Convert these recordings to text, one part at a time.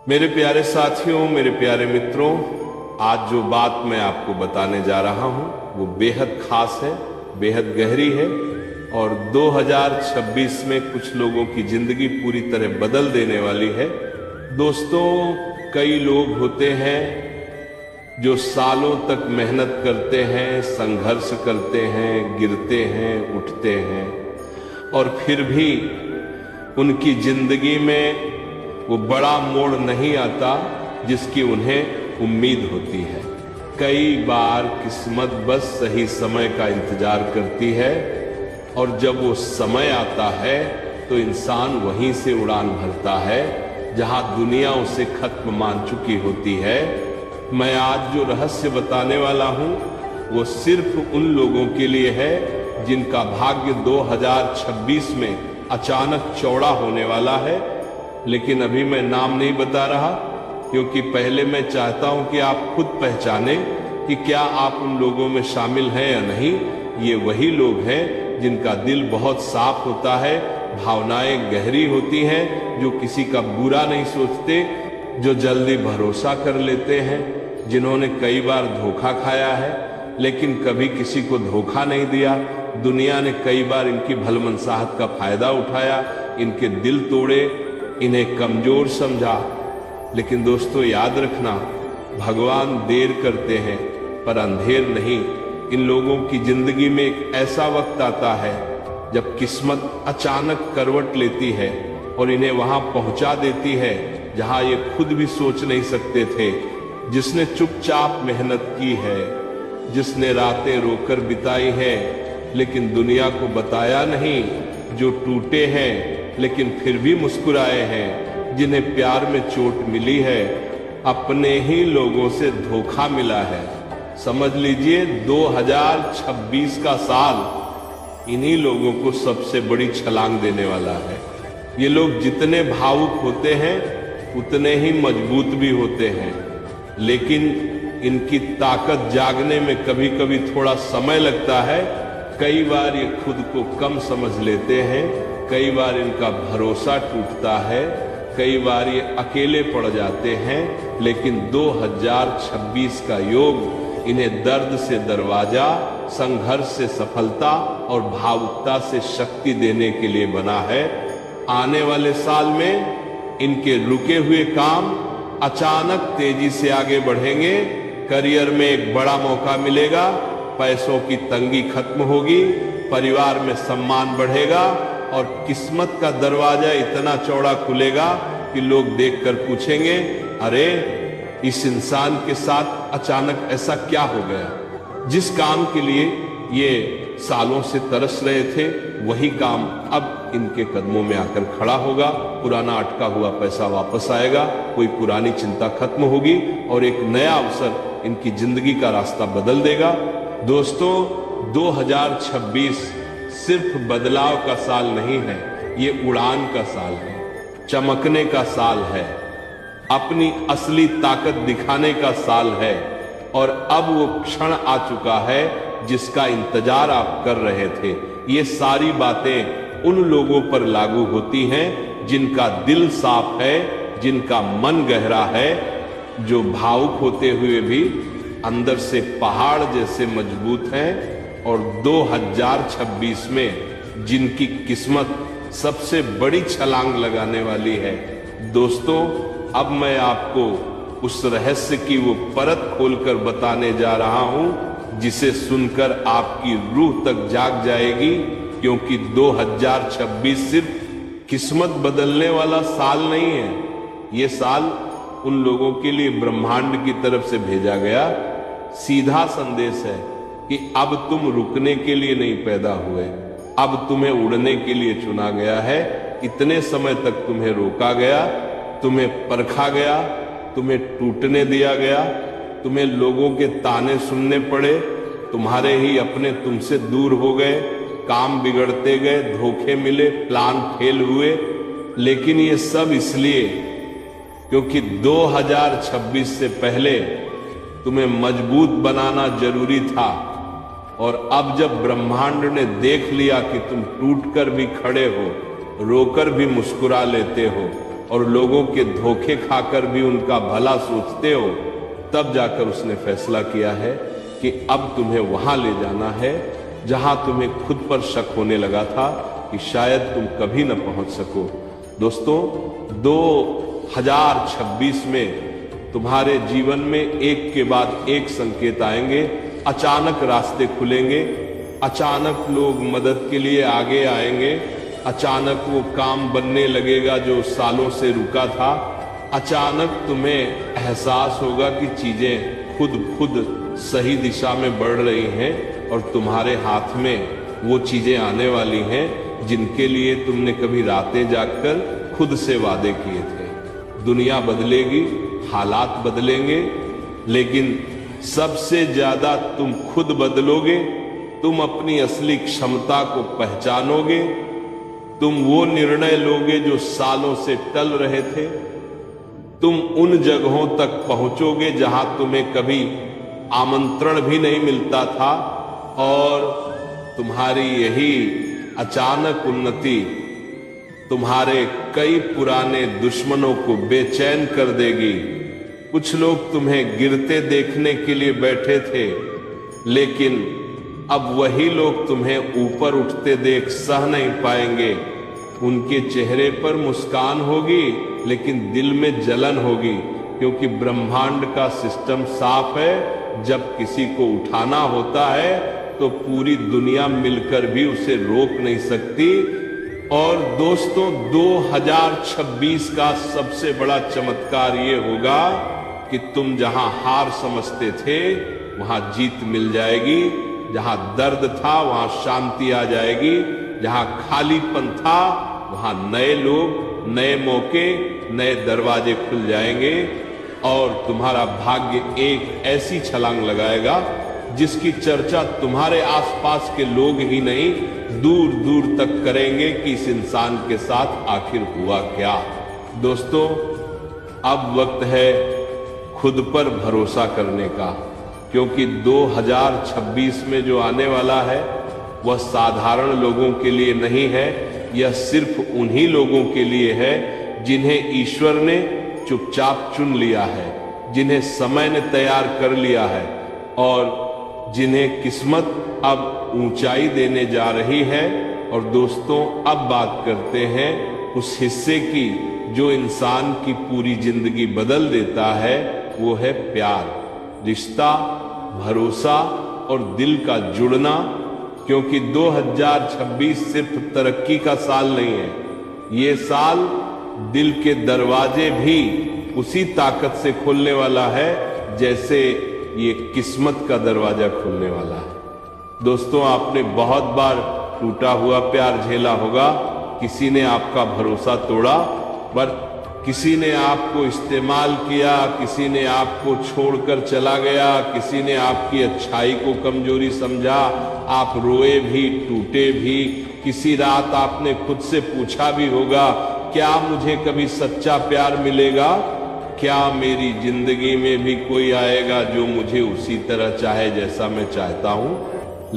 मेरे प्यारे साथियों, मेरे प्यारे मित्रों, आज जो बात मैं आपको बताने जा रहा हूं वो बेहद खास है, बेहद गहरी है और 2026 में कुछ लोगों की जिंदगी पूरी तरह बदल देने वाली है। दोस्तों, कई लोग होते हैं जो सालों तक मेहनत करते हैं, संघर्ष करते हैं, गिरते हैं, उठते हैं और फिर भी उनकी जिंदगी में वो बड़ा मोड़ नहीं आता जिसकी उन्हें उम्मीद होती है। कई बार किस्मत बस सही समय का इंतजार करती है और जब वो समय आता है तो इंसान वहीं से उड़ान भरता है जहां दुनिया उसे खत्म मान चुकी होती है। मैं आज जो रहस्य बताने वाला हूं वो सिर्फ उन लोगों के लिए है जिनका भाग्य 2026 में अचानक चौड़ा होने वाला है। लेकिन अभी मैं नाम नहीं बता रहा क्योंकि पहले मैं चाहता हूं कि आप खुद पहचानें कि क्या आप उन लोगों में शामिल हैं या नहीं। ये वही लोग हैं जिनका दिल बहुत साफ होता है, भावनाएं गहरी होती हैं, जो किसी का बुरा नहीं सोचते, जो जल्दी भरोसा कर लेते हैं, जिन्होंने कई बार धोखा खाया है लेकिन कभी किसी को धोखा नहीं दिया। दुनिया ने कई बार इनकी भलमनसाहत का फायदा उठाया, इनके दिल तोड़े, इन्हें कमजोर समझा। लेकिन दोस्तों, याद रखना, भगवान देर करते हैं पर अंधेर नहीं। इन लोगों की जिंदगी में एक ऐसा वक्त आता है जब किस्मत अचानक करवट लेती है और इन्हें वहां पहुंचा देती है जहां ये खुद भी सोच नहीं सकते थे। जिसने चुपचाप मेहनत की है, जिसने रातें रोकर बिताई है लेकिन दुनिया को बताया नहीं, जो टूटे हैं लेकिन फिर भी मुस्कुराए हैं, जिन्हें प्यार में चोट मिली है, अपने ही लोगों से धोखा मिला है। समझ लीजिए 2026 का साल इन्हीं लोगों को सबसे बड़ी छलांग देने वाला है। ये लोग जितने भावुक होते हैं उतने ही मजबूत भी होते हैं, लेकिन इनकी ताकत जागने में कभी कभी थोड़ा समय लगता है। कई बार ये खुद को कम समझ लेते हैं, कई बार इनका भरोसा टूटता है, कई बार ये अकेले पड़ जाते हैं। लेकिन 2026 का योग इन्हें दर्द से दरवाजा, संघर्ष से सफलता और भावुकता से शक्ति देने के लिए बना है। आने वाले साल में इनके रुके हुए काम अचानक तेजी से आगे बढ़ेंगे। करियर में एक बड़ा मौका मिलेगा, पैसों की तंगी खत्म होगी, परिवार में सम्मान बढ़ेगा और किस्मत का दरवाजा इतना चौड़ा खुलेगा कि लोग देखकर पूछेंगे, अरे इस इंसान के साथ अचानक ऐसा क्या हो गया। जिस काम के लिए ये सालों से तरस रहे थे वही काम अब इनके कदमों में आकर खड़ा होगा। पुराना अटका हुआ पैसा वापस आएगा, कोई पुरानी चिंता खत्म होगी और एक नया अवसर इनकी जिंदगी का रास्ता बदल देगा। दोस्तों, 2026 सिर्फ बदलाव का साल नहीं है, ये उड़ान का साल है, चमकने का साल है, अपनी असली ताकत दिखाने का साल है और अब वो क्षण आ चुका है जिसका इंतजार आप कर रहे थे। ये सारी बातें उन लोगों पर लागू होती हैं जिनका दिल साफ है, जिनका मन गहरा है, जो भावुक होते हुए भी अंदर से पहाड़ जैसे मजबूत हैं और 2026 में जिनकी किस्मत सबसे बड़ी छलांग लगाने वाली है। दोस्तों, अब मैं आपको उस रहस्य की वो परत खोलकर बताने जा रहा हूं जिसे सुनकर आपकी रूह तक जाग जाएगी, क्योंकि 2026 सिर्फ किस्मत बदलने वाला साल नहीं है। ये साल उन लोगों के लिए ब्रह्मांड की तरफ से भेजा गया सीधा संदेश है कि अब तुम रुकने के लिए नहीं पैदा हुए, अब तुम्हें उड़ने के लिए चुना गया है। इतने समय तक तुम्हें रोका गया, तुम्हें परखा गया, तुम्हें टूटने दिया गया, तुम्हें लोगों के ताने सुनने पड़े, तुम्हारे ही अपने तुमसे दूर हो गए, काम बिगड़ते गए, धोखे मिले, प्लान फेल हुए। लेकिन ये सब इसलिए क्योंकि 2026 से पहले तुम्हें मजबूत बनाना जरूरी था और अब जब ब्रह्मांड ने देख लिया कि तुम टूटकर भी खड़े हो, रोकर भी मुस्कुरा लेते हो, और लोगों के धोखे खाकर भी उनका भला सोचते हो, तब जाकर उसने फैसला किया है कि अब तुम्हें वहां ले जाना है जहां तुम्हें खुद पर शक होने लगा था कि शायद तुम कभी न पहुंच सको। दोस्तों, 2026 में तुम्हारे जीवन में एक के बाद एक संकेत आएंगे, अचानक रास्ते खुलेंगे, अचानक लोग मदद के लिए आगे आएंगे, अचानक वो काम बनने लगेगा जो सालों से रुका था, अचानक तुम्हें एहसास होगा कि चीजें खुद सही दिशा में बढ़ रही हैं और तुम्हारे हाथ में वो चीजें आने वाली हैं जिनके लिए तुमने कभी रातें जागकर खुद से वादे किए थे। दुनिया बदलेगी, हालात बदलेंगे, लेकिन सबसे ज्यादा तुम खुद बदलोगे। तुम अपनी असली क्षमता को पहचानोगे, तुम वो निर्णय लोगे जो सालों से टल रहे थे, तुम उन जगहों तक पहुंचोगे जहां तुम्हें कभी आमंत्रण भी नहीं मिलता था, और तुम्हारी यही अचानक उन्नति तुम्हारे कई पुराने दुश्मनों को बेचैन कर देगी। कुछ लोग तुम्हें गिरते देखने के लिए बैठे थे, लेकिन अब वही लोग तुम्हें ऊपर उठते देख सह नहीं पाएंगे। उनके चेहरे पर मुस्कान होगी, लेकिन दिल में जलन होगी, क्योंकि ब्रह्मांड का सिस्टम साफ है। जब किसी को उठाना होता है तो पूरी दुनिया मिलकर भी उसे रोक नहीं सकती। और दोस्तों, 2026 का सबसे बड़ा चमत्कार ये होगा कि तुम जहां हार समझते थे वहां जीत मिल जाएगी, जहां दर्द था वहां शांति आ जाएगी, जहां खालीपन था वहां नए लोग, नए मौके, नए दरवाजे खुल जाएंगे, और तुम्हारा भाग्य एक ऐसी छलांग लगाएगा जिसकी चर्चा तुम्हारे आसपास के लोग ही नहीं, दूर दूर तक करेंगे कि इस इंसान के साथ आखिर हुआ क्या। दोस्तों, अब वक्त है खुद पर भरोसा करने का, क्योंकि 2026 में जो आने वाला है वह साधारण लोगों के लिए नहीं है। यह सिर्फ उन्हीं लोगों के लिए है जिन्हें ईश्वर ने चुपचाप चुन लिया है, जिन्हें समय ने तैयार कर लिया है, और जिन्हें किस्मत अब ऊंचाई देने जा रही है। और दोस्तों, अब बात करते हैं उस हिस्से की जो इंसान की पूरी जिंदगी बदल देता है, वो है प्यार, रिश्ता, भरोसा और दिल का जुड़ना। क्योंकि 2026 सिर्फ तरक्की का साल नहीं है, ये साल दिल के दरवाजे भी उसी ताकत से खोलने वाला है जैसे ये किस्मत का दरवाजा खोलने वाला है। दोस्तों, आपने बहुत बार टूटा हुआ प्यार झेला होगा। किसी ने आपका भरोसा तोड़ा, पर किसी ने आपको इस्तेमाल किया, किसी ने आपको छोड़कर चला गया, किसी ने आपकी अच्छाई को कमजोरी समझा। आप रोए भी, टूटे भी। किसी रात आपने खुद से पूछा भी होगा, क्या मुझे कभी सच्चा प्यार मिलेगा? क्या मेरी जिंदगी में भी कोई आएगा जो मुझे उसी तरह चाहे जैसा मैं चाहता हूं?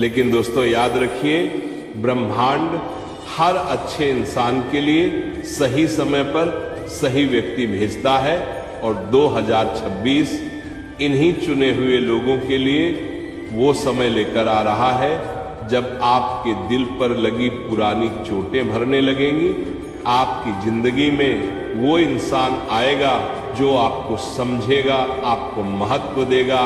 लेकिन दोस्तों, याद रखिए, ब्रह्मांड हर अच्छे इंसान के लिए सही समय पर सही व्यक्ति भेजता है, और 2026 इन्हीं चुने हुए लोगों के लिए वो समय लेकर आ रहा है जब आपके दिल पर लगी पुरानी चोटें भरने लगेंगी। आपकी जिंदगी में वो इंसान आएगा जो आपको समझेगा, आपको महत्व देगा,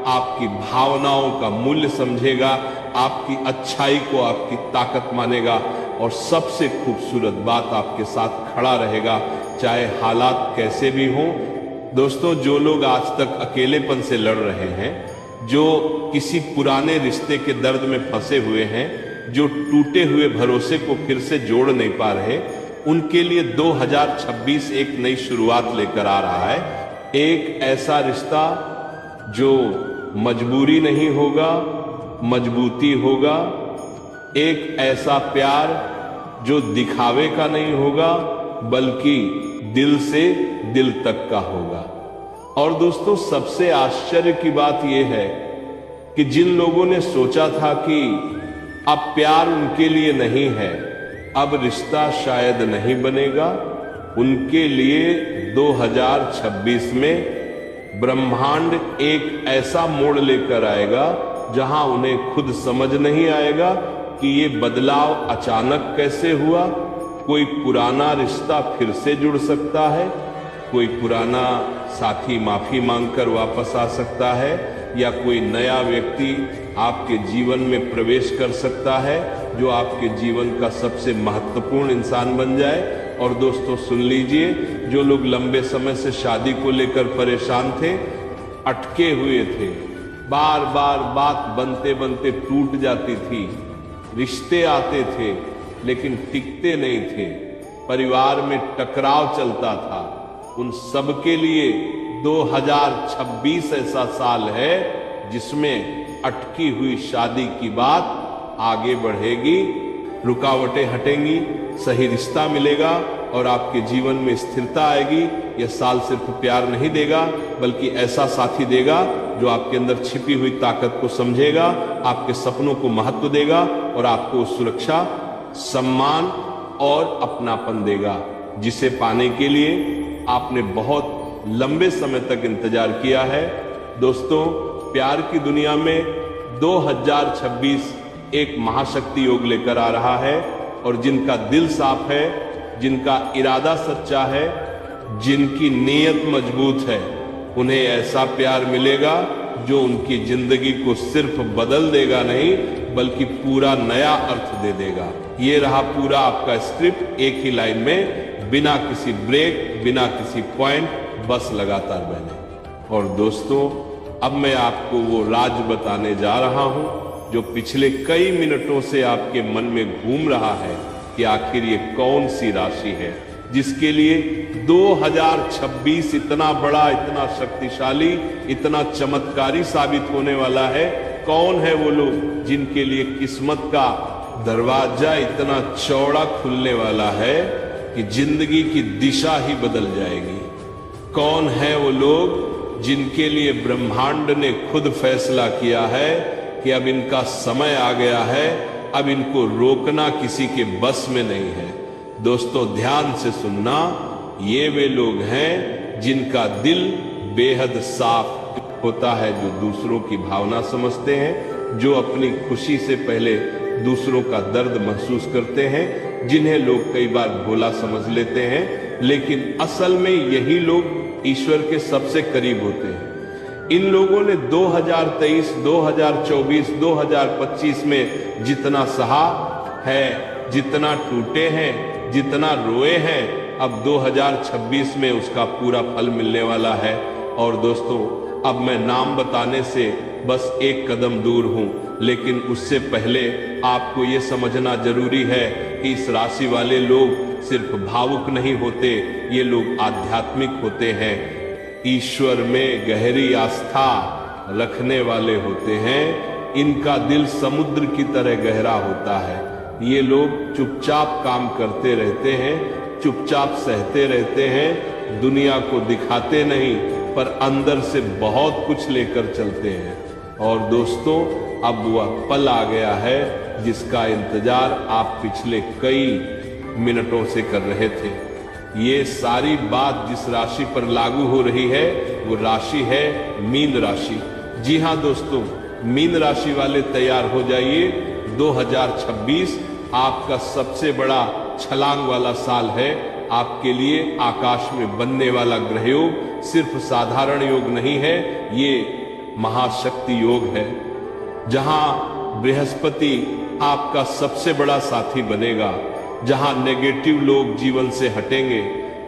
आपकी भावनाओं का मूल्य समझेगा, आपकी अच्छाई को आपकी ताकत मानेगा, और सबसे खूबसूरत बात, आपके साथ खड़ा रहेगा चाहे हालात कैसे भी हों। दोस्तों, जो लोग आज तक अकेलेपन से लड़ रहे हैं, जो किसी पुराने रिश्ते के दर्द में फंसे हुए हैं, जो टूटे हुए भरोसे को फिर से जोड़ नहीं पा रहे, उनके लिए 2026 एक नई शुरुआत लेकर आ रहा है। एक ऐसा रिश्ता जो मजबूरी नहीं होगा, मजबूती होगा। एक ऐसा प्यार जो दिखावे का नहीं होगा, बल्कि दिल से दिल तक का होगा। और दोस्तों, सबसे आश्चर्य की बात यह है कि जिन लोगों ने सोचा था कि अब प्यार उनके लिए नहीं है, अब रिश्ता शायद नहीं बनेगा, उनके लिए 2026 में ब्रह्मांड एक ऐसा मोड़ लेकर आएगा जहां उन्हें खुद समझ नहीं आएगा कि ये बदलाव अचानक कैसे हुआ। कोई पुराना रिश्ता फिर से जुड़ सकता है, कोई पुराना साथी माफी मांगकर वापस आ सकता है, या कोई नया व्यक्ति आपके जीवन में प्रवेश कर सकता है जो आपके जीवन का सबसे महत्वपूर्ण इंसान बन जाए। और दोस्तों सुन लीजिए, जो लोग लंबे समय से शादी को लेकर परेशान थे, अटके हुए थे, बार बार बात बनते बनते टूट जाती थी, रिश्ते आते थे लेकिन टिकते नहीं थे, परिवार में टकराव चलता था, उन सब के लिए 2026 ऐसा साल है जिसमें अटकी हुई शादी की बात आगे बढ़ेगी, रुकावटें हटेंगी, सही रिश्ता मिलेगा और आपके जीवन में स्थिरता आएगी। यह साल सिर्फ प्यार नहीं देगा बल्कि ऐसा साथी देगा जो आपके अंदर छिपी हुई ताकत को समझेगा, आपके सपनों को महत्व देगा और आपको सुरक्षा, सम्मान और अपनापन देगा, जिसे पाने के लिए आपने बहुत लंबे समय तक इंतजार किया है। दोस्तों, प्यार की दुनिया में 2026 एक महाशक्ति योग लेकर आ रहा है और जिनका दिल साफ है, जिनका इरादा सच्चा है, जिनकी नीयत मजबूत है, उन्हें ऐसा प्यार मिलेगा जो उनकी जिंदगी को सिर्फ बदल देगा नहीं बल्कि पूरा नया अर्थ दे देगा। ये रहा पूरा आपका स्क्रिप्ट, एक ही लाइन में, बिना किसी ब्रेक, बिना किसी पॉइंट, बस लगातार बने। और दोस्तों, अब मैं आपको वो राज बताने जा रहा हूं जो पिछले कई मिनटों से आपके मन में घूम रहा है कि आखिर ये कौन सी राशि है जिसके लिए 2026 इतना बड़ा, इतना शक्तिशाली, इतना चमत्कारी साबित होने वाला है। कौन है वो लोग जिनके लिए किस्मत का दरवाजा इतना चौड़ा खुलने वाला है कि जिंदगी की दिशा ही बदल जाएगी? कौन है वो लोग जिनके लिए ब्रह्मांड ने खुद फैसला किया है कि अब इनका समय आ गया है, अब इनको रोकना किसी के बस में नहीं है? दोस्तों ध्यान से सुनना, ये वे लोग हैं जिनका दिल बेहद साफ होता है, जो दूसरों की भावना समझते हैं, जो अपनी खुशी से पहले दूसरों का दर्द महसूस करते हैं, जिन्हें लोग कई बार भोला समझ लेते हैं, लेकिन असल में यही लोग ईश्वर के सबसे करीब होते हैं। इन लोगों ने 2023, 2024, 2025 में जितना सहा है, जितना टूटे हैं, जितना रोए हैं, अब 2026 में उसका पूरा फल मिलने वाला है। और दोस्तों, अब मैं नाम बताने से बस एक कदम दूर हूं, लेकिन उससे पहले आपको ये समझना जरूरी है कि इस राशि वाले लोग सिर्फ भावुक नहीं होते, ये लोग आध्यात्मिक होते हैं, ईश्वर में गहरी आस्था रखने वाले होते हैं। इनका दिल समुद्र की तरह गहरा होता है। ये लोग चुपचाप काम करते रहते हैं, चुपचाप सहते रहते हैं, दुनिया को दिखाते नहीं पर अंदर से बहुत कुछ लेकर चलते हैं। और दोस्तों, अब वह पल आ गया है जिसका इंतजार आप पिछले कई मिनटों से कर रहे थे। ये सारी बात जिस राशि पर लागू हो रही है वो राशि है मीन राशि। जी हाँ दोस्तों, मीन राशि वाले तैयार हो जाइए। 2026 आपका सबसे बड़ा छलांग वाला साल है। आपके लिए आकाश में बनने वाला ग्रह योग सिर्फ साधारण योग नहीं है, ये महाशक्ति योग है, जहां बृहस्पति आपका सबसे बड़ा साथी बनेगा, जहां नेगेटिव लोग जीवन से हटेंगे,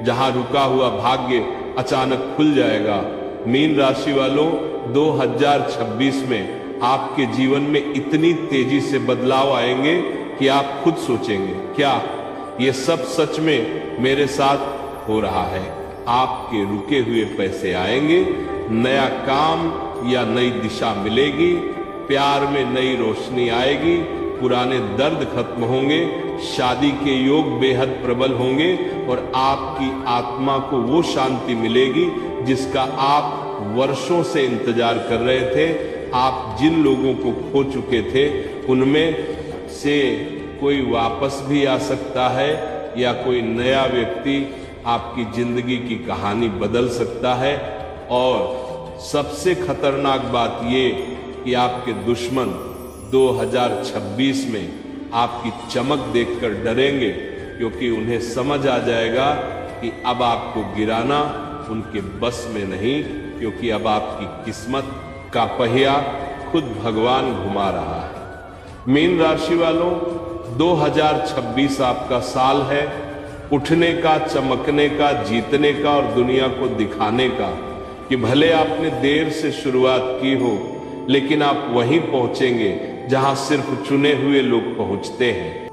जहां रुका हुआ भाग्य अचानक खुल जाएगा। मीन राशि वालों, 2026 में आपके जीवन में इतनी तेजी से बदलाव आएंगे कि आप खुद सोचेंगे, क्या ये सब सच में मेरे साथ हो रहा है? आपके रुके हुए पैसे आएंगे, नया काम या नई दिशा मिलेगी, प्यार में नई रोशनी आएगी, पुराने दर्द खत्म होंगे, शादी के योग बेहद प्रबल होंगे और आपकी आत्मा को वो शांति मिलेगी जिसका आप वर्षों से इंतजार कर रहे थे। आप जिन लोगों को खो चुके थे उनमें से कोई वापस भी आ सकता है या कोई नया व्यक्ति आपकी जिंदगी की कहानी बदल सकता है। और सबसे खतरनाक बात ये कि आपके दुश्मन 2026 में आपकी चमक देखकर डरेंगे, क्योंकि उन्हें समझ आ जाएगा कि अब आपको गिराना उनके बस में नहीं, क्योंकि अब आपकी किस्मत का पहिया खुद भगवान घुमा रहा है। मीन राशि वालों, 2026 आपका साल है उठने का, चमकने का, जीतने का और दुनिया को दिखाने का, कि भले आपने देर से शुरुआत की हो लेकिन आप वहीं पहुंचेंगे जहां सिर्फ चुने हुए लोग पहुंचते हैं।